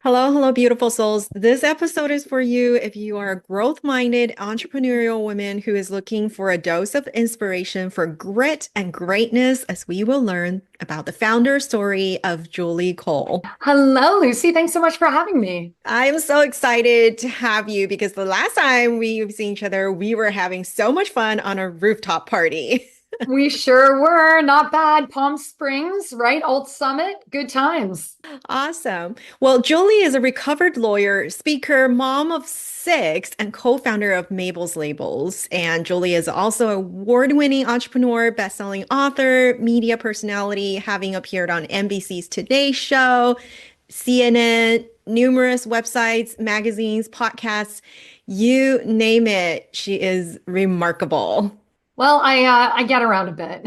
Hello, hello, beautiful souls. This episode is for you if you are a growth-minded entrepreneurial woman who is looking for a dose of inspiration for grit and greatness, as we will learn about the founder story of Julie Cole. Hello, Lucy. Thanks so much for having me. I'm so excited to have you because the last time we've seen each other, we were having so much fun on a rooftop party. We sure were. Not bad. Palm Springs, right? Old Summit. Good times. Awesome. Well, Julie is a recovered lawyer, speaker, mom of six, and co-founder of Mabel's Labels. And Julie is also an award-winning entrepreneur, best-selling author, media personality, having appeared on NBC's Today Show, CNN, numerous websites, magazines, podcasts, you name it. She is remarkable. Well, I get around a bit.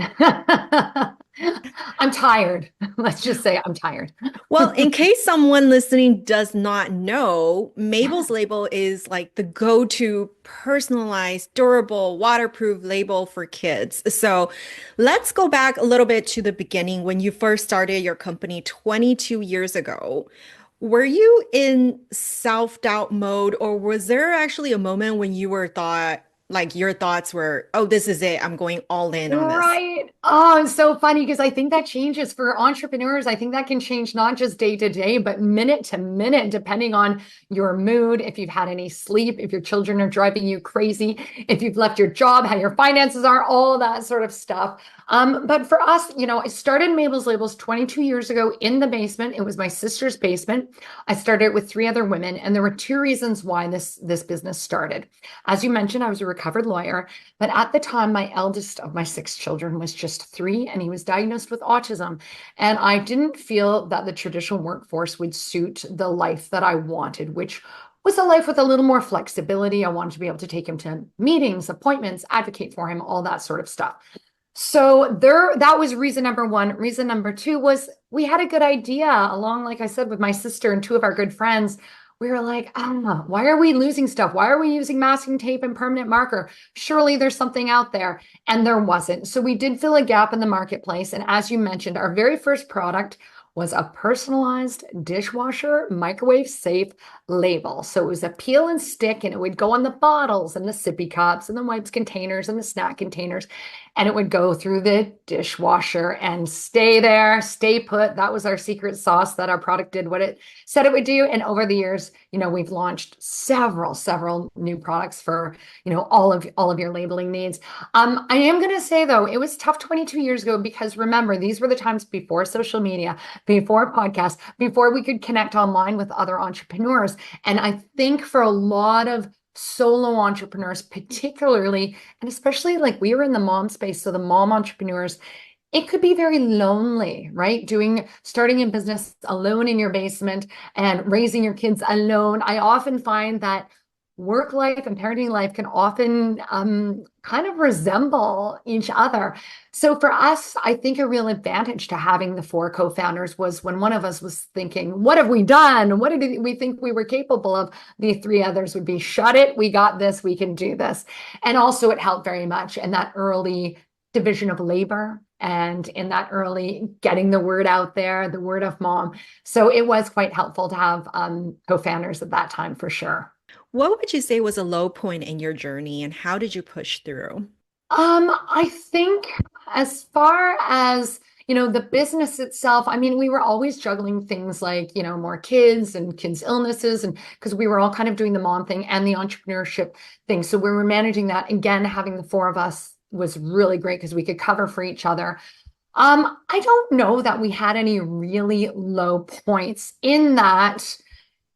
I'm tired. Let's just say I'm tired. Well, in case someone listening does not know, Mabel's label is like the go-to personalized, durable, waterproof label for kids. So let's go back a little bit to the beginning when you first started your company 22 years ago. Were you in self-doubt mode, or was there actually a moment when you were thought, like your thoughts were, oh, this is it, I'm going all in on this? Right. Oh, it's so funny because I think that changes for entrepreneurs. I think that can change not just day to day, but minute to minute, depending on your mood, if you've had any sleep, if your children are driving you crazy, if you've left your job, how your finances are, all that sort of stuff. But for us, I started Mabel's Labels 22 years ago in the basement. It was my sister's basement. I started it with three other women, and there were two reasons why this business started. As you mentioned, I was a recovered lawyer, but at the time, my eldest of my six children was just three, and he was diagnosed with autism. And I didn't feel that the traditional workforce would suit the life that I wanted, which was a life with a little more flexibility. I wanted to be able to take him to meetings, appointments, advocate for him, all that sort of stuff. So that was reason number one. Reason number two was we had a good idea along, like I said, with my sister and two of our good friends. We were like, why are we losing stuff? Why are we using masking tape and permanent marker? Surely there's something out there. And there wasn't. So we did fill a gap in the marketplace. And as you mentioned, our very first product was a personalized dishwasher microwave safe label. So it was a peel and stick, and it would go on the bottles and the sippy cups and the wipes containers and the snack containers. And it would go through the dishwasher and stay there, stay put. That was our secret sauce, that our product did what it said it would do. And over the years, we've launched several new products for, all of your labeling needs. I am going to say though, it was tough 22 years ago because remember, these were the times before social media, before podcasts, before we could connect online with other entrepreneurs. And I think for a lot of solo entrepreneurs, particularly, and especially like we were in the mom space, so the mom entrepreneurs, it could be very lonely, right? Starting a business alone in your basement and raising your kids alone. I often find that work life and parenting life can often kind of resemble each other. So for us, I think a real advantage to having the four co-founders was when one of us was thinking, what have we done? What did we think we were capable of? The three others would be, shut it, we got this, we can do this. And also it helped very much in that early division of labor and in that early getting the word out there, the word of mom. So it was quite helpful to have co-founders at that time for sure. What would you say was a low point in your journey and how did you push through? I think as far as, the business itself, I mean, we were always juggling things like, more kids and kids' illnesses, and because we were all kind of doing the mom thing and the entrepreneurship thing. So we were managing that. Again, having the four of us was really great because we could cover for each other. I don't know that we had any really low points in that.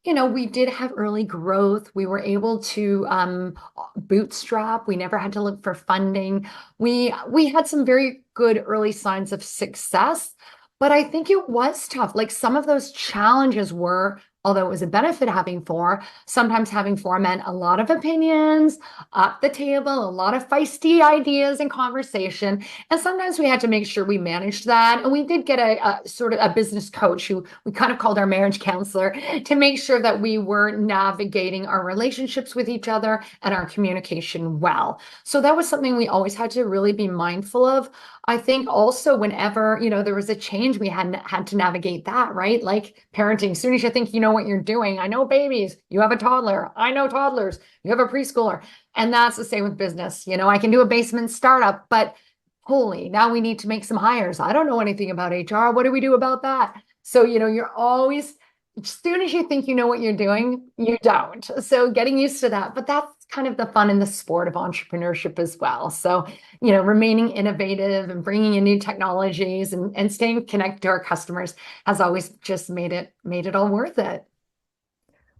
We did have early growth. We were able to bootstrap. We never had to look for funding. We had some very good early signs of success, but I think it was tough. Like some of those challenges were, although it was a benefit having four, sometimes having four meant a lot of opinions at the table, a lot of feisty ideas and conversation. And sometimes we had to make sure we managed that. And we did get a sort of a business coach who we kind of called our marriage counselor to make sure that we were navigating our relationships with each other and our communication well. So that was something we always had to really be mindful of. I think also whenever, there was a change, we had to navigate that, right? Like parenting. As soon as you think you know what you're doing. I know babies. You have a toddler. I know toddlers. You have a preschooler. And that's the same with business. I can do a basement startup, but holy, now we need to make some hires. I don't know anything about HR. What do we do about that? So, you're always, as soon as you think you know what you're doing, you don't. So getting used to that. But that's kind of the fun in the sport of entrepreneurship as well. So, remaining innovative and bringing in new technologies and staying connected to our customers has always just made it all worth it.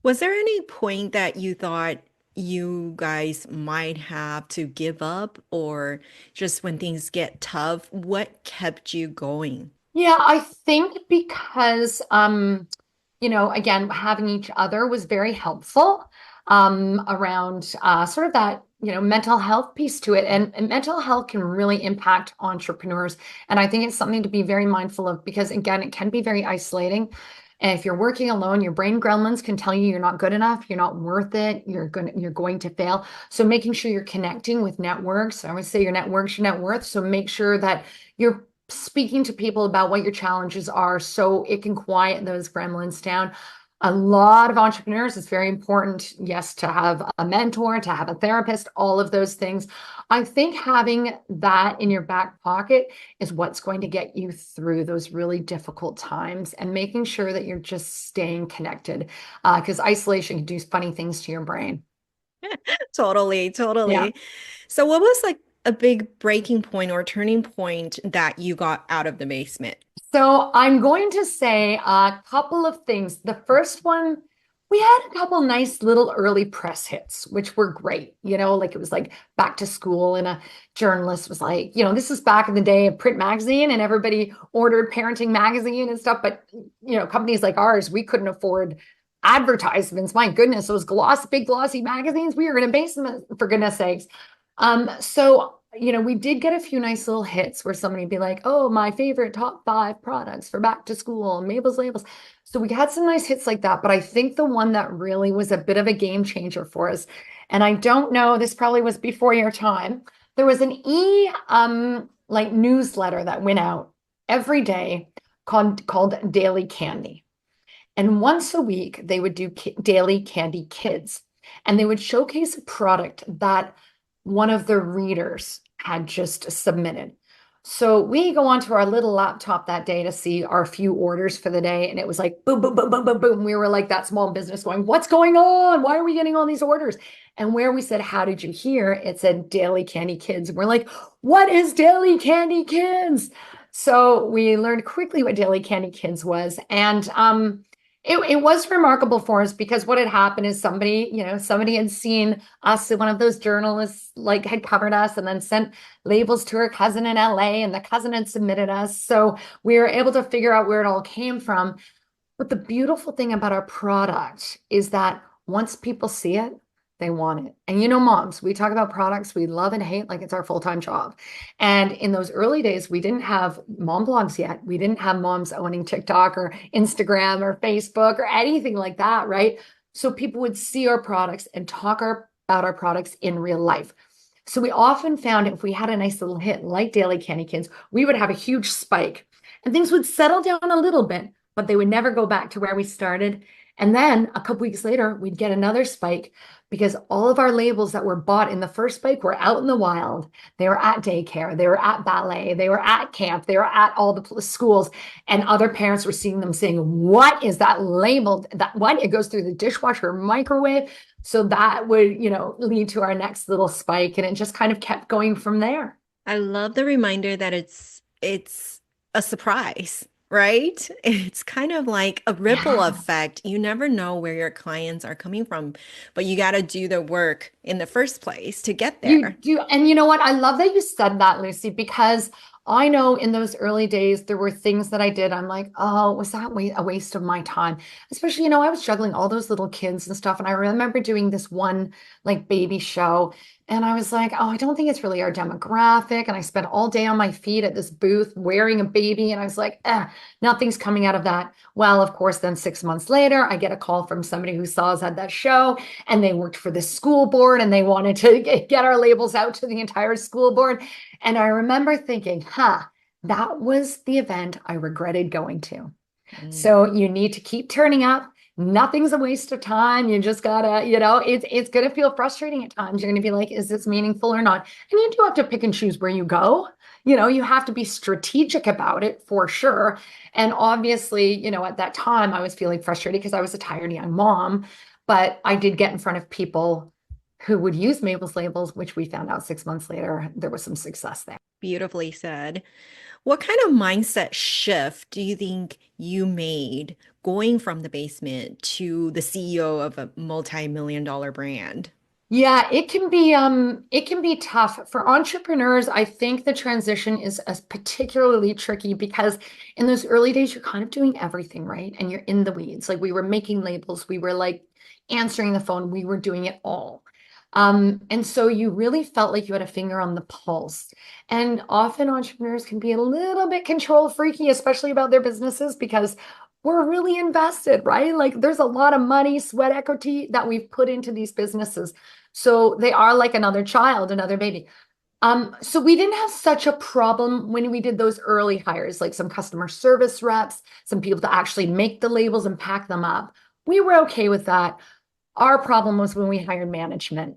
Was there any point that you thought you guys might have to give up, or just when things get tough, what kept you going? Yeah, I think because again, having each other was very helpful around sort of that, mental health piece to it. And mental health can really impact entrepreneurs. And I think it's something to be very mindful of because, again, it can be very isolating. And if you're working alone, your brain gremlins can tell you you're not good enough, you're not worth it, you're going to fail. So making sure you're connecting with networks. I always say your network's your net worth. So make sure that you're speaking to people about what your challenges are so it can quiet those gremlins down. A lot of entrepreneurs, it's very important, yes, to have a mentor, to have a therapist, all of those things. I think having that in your back pocket is what's going to get you through those really difficult times and making sure that you're just staying connected because isolation can do funny things to your brain. Totally, Yeah. totally. So what was like a big breaking point or turning point that you got out of the basement? So I'm going to say a couple of things. The first one, we had a couple nice little early press hits, which were great. Like it was like back to school, and a journalist was like, this is back in the day of print magazine, and everybody ordered parenting magazine and stuff. But companies like ours, we couldn't afford advertisements. My goodness, those big glossy magazines, we were in a basement for goodness sakes. So we did get a few nice little hits where somebody would be like, oh, my favorite top 5 products for back to school, Mabel's Labels. So we had some nice hits like that. But I think the one that really was a bit of a game changer for us, and I don't know, this probably was before your time, there was an like newsletter that went out every day called Daily Candy. And once a week, they would do Daily Candy Kids. And they would showcase a product that one of the readers had just submitted. So we go onto our little laptop that day to see our few orders for the day. And it was like boom, boom, boom, boom, boom, boom. We were like that small business going, what's going on? Why are we getting all these orders? And where we said, how did you hear? It said Daily Candy Kids. We're like, what is Daily Candy Kids? So we learned quickly what Daily Candy Kids was. And it was remarkable for us because what had happened is somebody had seen us, one of those journalists like had covered us and then sent labels to her cousin in LA, and the cousin had submitted us. So we were able to figure out where it all came from. But the beautiful thing about our product is that once people see it, they want it. And moms, we talk about products we love and hate like it's our full-time job. And in those early days, we didn't have mom blogs yet. We didn't have moms owning TikTok or Instagram or Facebook or anything like that, right? So people would see our products and about our products in real life. So we often found if we had a nice little hit like Daily Candy Kids, we would have a huge spike and things would settle down a little bit, but they would never go back to where we started. And then a couple weeks later, we'd get another spike because all of our labels that were bought in the first spike were out in the wild. They were at daycare, they were at ballet, they were at camp, they were at all the schools, and other parents were seeing them saying, what is that labeled? That what? It goes through the dishwasher, microwave. So that would, lead to our next little spike, and it just kind of kept going from there. I love the reminder that it's a surprise, right? It's kind of like a ripple Yeah. effect. You never know where your clients are coming from, but you got to do the work in the first place to get You there. do. And you know what? I love that you said that, Lucy, because I know in those early days, there were things that I did. I'm like, oh, was that a waste of my time? Especially, I was juggling all those little kids and stuff. And I remember doing this one like baby show. And I was like, oh, I don't think it's really our demographic. And I spent all day on my feet at this booth wearing a baby. And I was like, nothing's coming out of that. Well, of course, then 6 months later, I get a call from somebody who saw us at that show, and they worked for the school board and they wanted to get our labels out to the entire school board. And I remember thinking, that was the event I regretted going to. Mm. So you need to keep turning up, Nothing's a waste of time. You just gotta, it's gonna feel frustrating at times. You're gonna be like, is this meaningful or not? And you do have to pick and choose where you go. You have to be strategic about it for sure. And obviously, at that time I was feeling frustrated because I was a tired young mom, but I did get in front of people who would use Mabel's labels, which we found out 6 months later, there was some success there. Beautifully said. What kind of mindset shift do you think you made going from the basement to the CEO of a multi-million dollar brand? Yeah, it can be tough for entrepreneurs. I think the transition is particularly tricky because in those early days you're kind of doing everything, right? And you're in the weeds. Like we were making labels, we were like answering the phone, we were doing it all. And so you really felt like you had a finger on the pulse. And often entrepreneurs can be a little bit control freaky, especially about their businesses, because we're really invested, right? Like there's a lot of money, sweat equity that we've put into these businesses. So they are like another child, another baby. So we didn't have such a problem when we did those early hires, like some customer service reps, some people to actually make the labels and pack them up. We were okay with that. Our problem was when we hired management.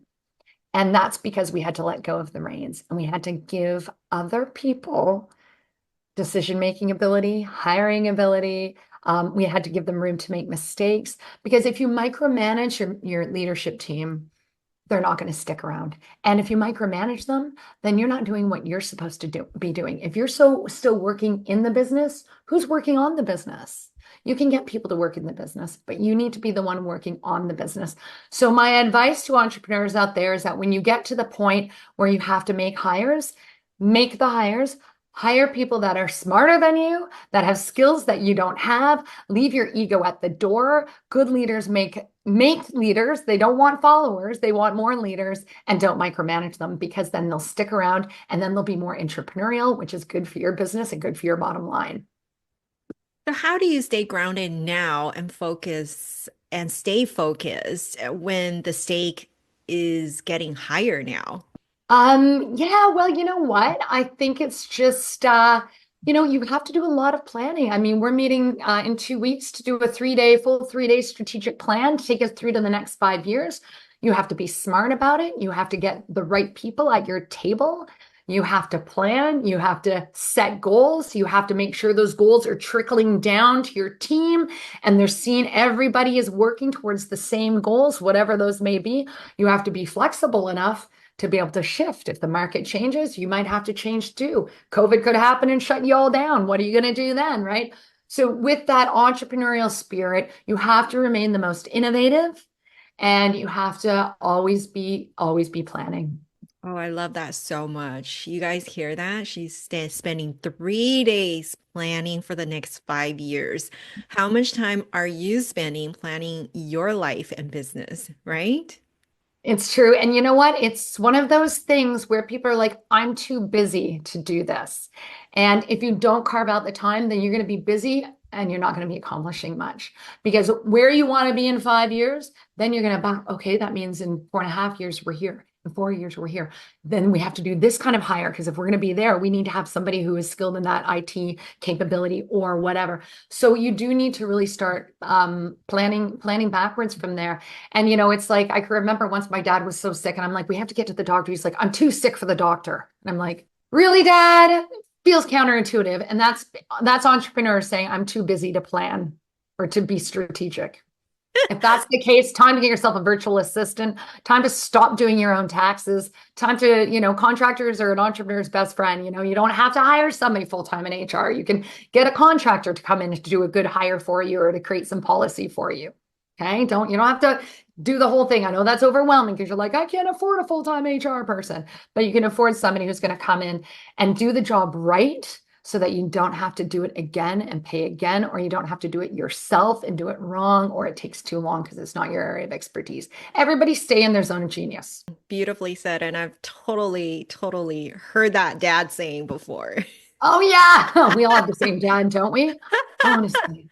And that's because we had to let go of the reins and we had to give other people decision-making ability, hiring ability. We had to give them room to make mistakes because if you micromanage your leadership team, they're not going to stick around. And if you micromanage them, then you're not doing what you're supposed to be doing. If you're still working in the business, who's working on the business? You can get people to work in the business, but you need to be the one working on the business. So my advice to entrepreneurs out there is that when you get to the point where you have to make the hires, hire people that are smarter than you, that have skills that you don't have. Leave your ego at the door. Good leaders make leaders. They don't want followers. They want more leaders, and don't micromanage them because then they'll stick around and then they'll be more entrepreneurial, which is good for your business and good for your bottom line. So how do you stay grounded now and focus and stay focused when the stake is getting higher now? Yeah, well, you know what? I think it's just you have to do a lot of planning. I mean, we're meeting in 2 weeks to do a full 3-day strategic plan to take us through to the next 5 years. You have to be smart about it. You have to get the right people at your table. You have to plan. You have to set goals. You have to make sure those goals are trickling down to your team and they're seeing everybody is working towards the same goals, whatever those may be. You have to be flexible enough to be able to shift. If the market changes, you might have to change too. COVID could happen and shut you all down. What are you going to do then, right? So with that entrepreneurial spirit, you have to remain the most innovative and you have to always be planning. Oh, I love that so much. You guys hear that? She's spending 3 days planning for the next 5 years. How much time are you spending planning your life and business, right? It's true. And you know what? It's one of those things where people are like, I'm too busy to do this. And if you don't carve out the time, then you're going to be busy and you're not going to be accomplishing much. Because where you want to be in 5 years, then you're going to, okay, that means in 4.5 years, we're here. In 4 years, we're here. Then we have to do this kind of hire because if we're going to be there, we need to have somebody who is skilled in that IT capability or whatever. So you do need to really start planning backwards from there. And it's like I can remember once my dad was so sick, and I'm like, we have to get to the doctor. He's like, I'm too sick for the doctor. And I'm like, really, Dad? Feels counterintuitive. And that's entrepreneurs saying, I'm too busy to plan or to be strategic. If that's the case, time to get yourself a virtual assistant, time to stop doing your own taxes, time to, contractors are an entrepreneur's best friend. You don't have to hire somebody full-time in HR. You can get a contractor to come in to do a good hire for you or to create some policy for you. Okay. You don't have to do the whole thing. I know that's overwhelming because you're like, I can't afford a full-time HR person, but you can afford somebody who's going to come in and do the job right so that you don't have to do it again and pay again, or you don't have to do it yourself and do it wrong, or it takes too long because it's not your area of expertise. Everybody stay in their zone of genius. Beautifully said. And I've totally, totally heard that dad saying before. Oh yeah, we all have the same dad, don't we? Honestly.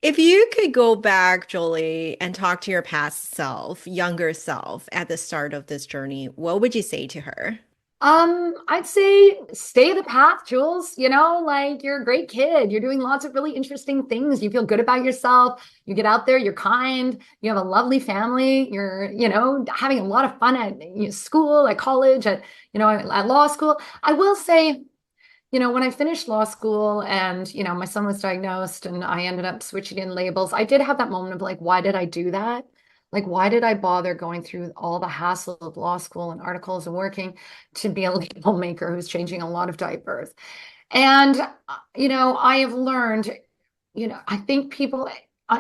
If you could go back, Jolie, and talk to your past self, younger self, at the start of this journey, what would you say to her? I'd say stay the path, Jules. Like you're a great kid. You're doing lots of really interesting things. You feel good about yourself. You get out there, you're kind, you have a lovely family. You're, having a lot of fun at school, at college, at law school. I will say, when I finished law school and, my son was diagnosed and I ended up switching in labels, I did have that moment of like, why did I do that? Like, why did I bother going through all the hassle of law school and articles and working to be a label maker who's changing a lot of diapers? And, I have learned, I think people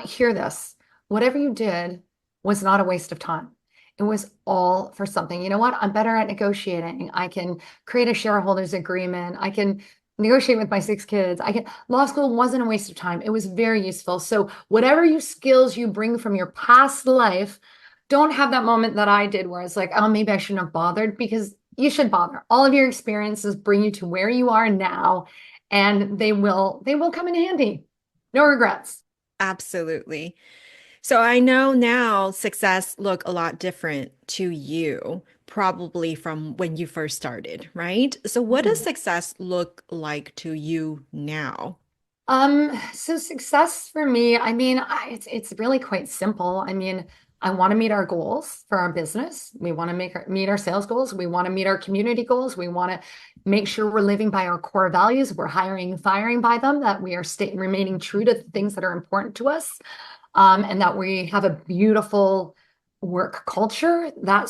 hear this. Whatever you did was not a waste of time. It was all for something. You know what? I'm better at negotiating. I can create a shareholders agreement. I can negotiate with my 6 kids. Law school wasn't a waste of time. It was very useful. So whatever skills you bring from your past life, don't have that moment that I did where it's like, oh, maybe I shouldn't have bothered, because you should bother. All of your experiences bring you to where you are now, and they will come in handy. No regrets. Absolutely. So I know now success look a lot different to you, probably from when you first started, right? So what does success look like to you now? So success for me, I mean, it's really quite simple. I mean, I want to meet our goals for our business. We want to meet our sales goals. We want to meet our community goals. We want to make sure we're living by our core values. We're hiring and firing by them, that we are remaining true to the things that are important to us, and that we have a beautiful work culture. That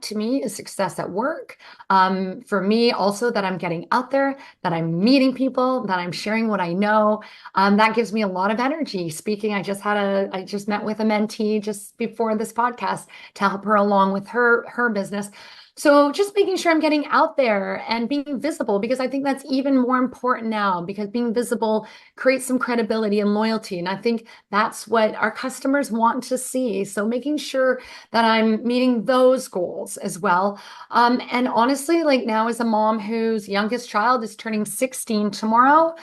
to me is success at work. For me also, that I'm getting out there, that I'm meeting people, that I'm sharing what I know. That gives me a lot of energy. Speaking, I just met with a mentee just before this podcast to help her along with her business. So just making sure I'm getting out there and being visible, because I think that's even more important now, because being visible creates some credibility and loyalty. And I think that's what our customers want to see. So making sure that I'm meeting those goals as well. And honestly, like now as a mom whose youngest child is turning 16 tomorrow,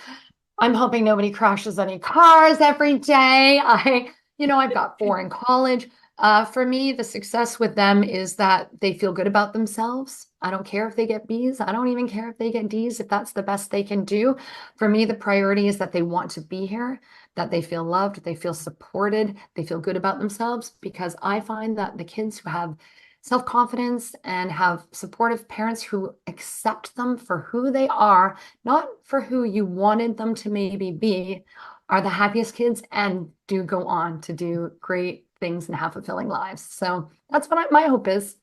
I'm hoping nobody crashes any cars every day. I've got 4 in college. For me, the success with them is that they feel good about themselves. I don't care if they get B's. I don't even care if they get D's, if that's the best they can do. For me, the priority is that they want to be here, that they feel loved, they feel supported, they feel good about themselves, because I find that the kids who have self-confidence and have supportive parents who accept them for who they are, not for who you wanted them to maybe be, are the happiest kids and do go on to do great things and have fulfilling lives. So that's what my hope is.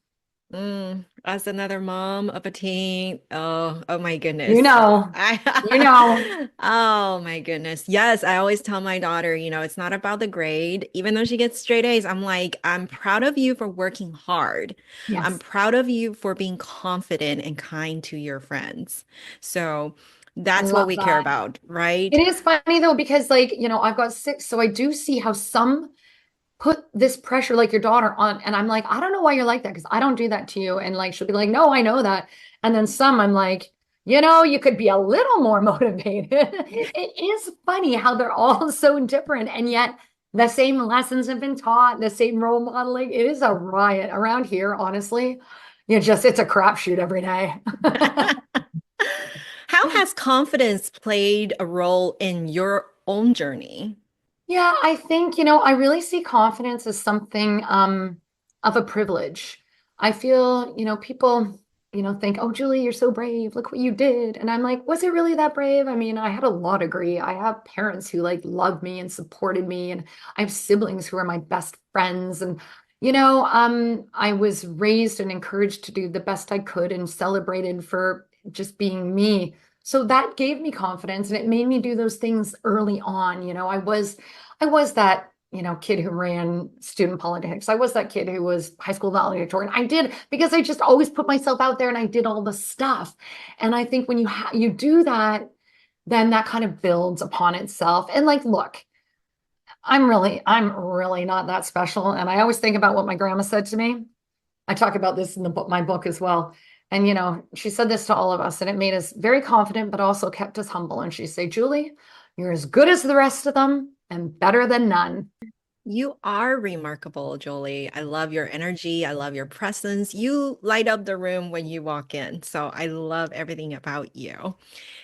As another mom of a teen, oh my You goodness. know, you know. Oh my goodness. Yes, I always tell my daughter, it's not about the grade. Even though she gets straight A's, I'm like, I'm proud of you for working hard. I'm Yes, proud of you for being confident and kind to your friends. So I that's what love we care that. about, right? It is funny though, because like, I've got 6, so I do see how some put this pressure like your daughter on, and I'm like, I don't know why you're like that, because I don't do that to you. And like she'll be like, no, I know that. And then some, I'm like, you could be a little more motivated. It is funny how they're all so different, and yet the same lessons have been taught, the same role modeling. It is a riot around here, honestly. It's a crapshoot every day. How has confidence played a role in your own journey? Yeah, I think, I really see confidence as something of a privilege. I feel, people, think, oh, Julie, you're so brave. Look what you did. And I'm like, was it really that brave? I mean, I had a law degree. I have parents who like love me and supported me, and I have siblings who are my best friends. And, I was raised and encouraged to do the best I could and celebrated for just being me. So that gave me confidence, and it made me do those things early on. I was that, kid who ran student politics. I was that kid who was high school valedictorian. I did, because I just always put myself out there and I did all the stuff. And I think when you do that, then that kind of builds upon itself. And like, look, I'm really not that special. And I always think about what my grandma said to me. I talk about this in my book as well. And she said this to all of us, and it made us very confident, but also kept us humble. And she'd say, Julie, you're as good as the rest of them and better than none. You are remarkable, Jolie. I love your energy. I love your presence. You light up the room when you walk in. So I love everything about you.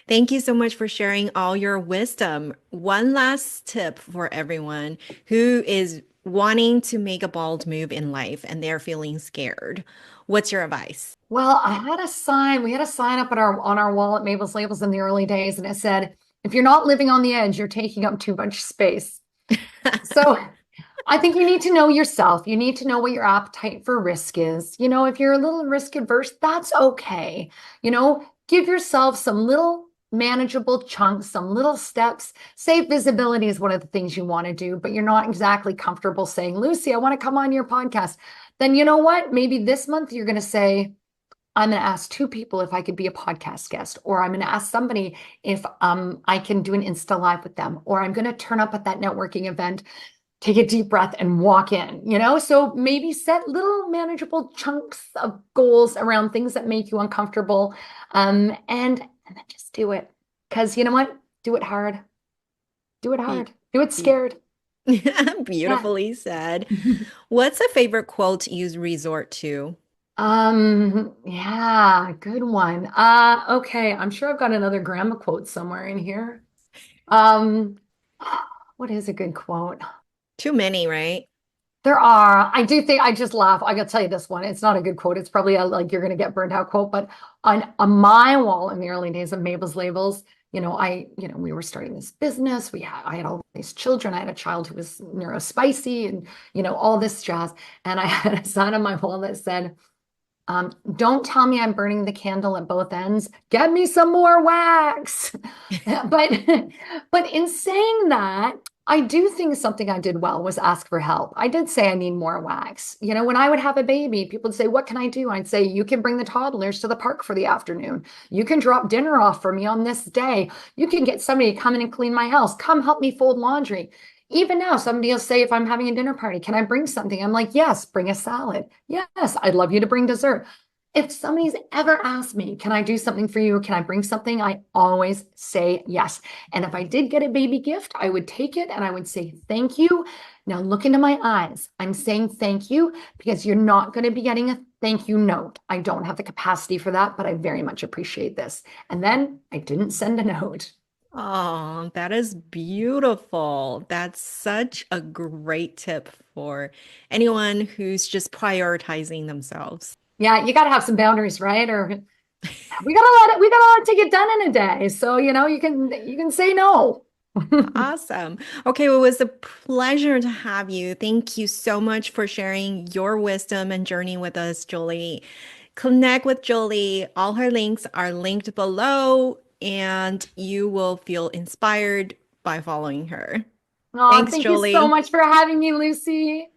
Thank you so much for sharing all your wisdom. One last tip for everyone who is wanting to make a bold move in life and they're feeling scared. What's your advice? Well, we had a sign up at our on our wall at Mabel's Labels in the early days, and it said, if you're not living on the edge, you're taking up too much space. So I think you need to know yourself. You need to know what your appetite for risk is. If you're a little risk adverse, that's okay. Give yourself some little manageable chunks, some little steps. Safe visibility is one of the things you want to do, but you're not exactly comfortable saying, Lucy, I want to come on your podcast. Then you know what? Maybe this month you're going to say, I'm going to ask two people if I could be a podcast guest, or I'm going to ask somebody if I can do an Insta Live with them, or I'm going to turn up at that networking event, take a deep breath and walk in. So maybe set little manageable chunks of goals around things that make you uncomfortable, and then just do it. Because you know what? Do it hard. Do it Be- hard. Do it be- scared. Yeah. Beautifully said. What's a favorite quote you resort to? Yeah, good one. Okay, I'm sure I've got another grandma quote somewhere in here. Um, what is a good quote? Too many, right? There are. I do think I just laugh. I gotta tell you this one. It's not a good quote. It's probably a like you're gonna get burned out quote. But on my wall in the early days of Mabel's Labels, we were starting this business. I had all these children. I had a child who was neurospicy and all this jazz. And I had a sign on my wall that said, don't tell me I'm burning the candle at both ends. Get me some more wax. But but in saying that, I do think something I did well was ask for help. I did say I need more wax. When I would have a baby, people would say, "What can I do?" I'd say, "You can bring the toddlers to the park for the afternoon. You can drop dinner off for me on this day. You can get somebody to come in and clean my house. Come help me fold laundry." Even now, somebody will say, if I'm having a dinner party, can I bring something? I'm like, yes, bring a salad. Yes, I'd love you to bring dessert. If somebody's ever asked me, can I do something for you? Can I bring something? I always say yes. And if I did get a baby gift, I would take it and I would say thank you. Now look into my eyes. I'm saying thank you because you're not going to be getting a thank you note. I don't have the capacity for that, but I very much appreciate this. And then I didn't send a note. Oh, that is beautiful. That's such a great tip for anyone who's just prioritizing themselves. Yeah, you got to have some boundaries, right? Or we gotta let it take it done in a day. So, you can say no. Awesome. Okay, well, it was a pleasure to have you. Thank you so much for sharing your wisdom and journey with us, Jolie. Connect with Jolie. All her links are linked below, and you will feel inspired by following her. Oh, Thanks, thank you so Jolie. much for having me, Lucy.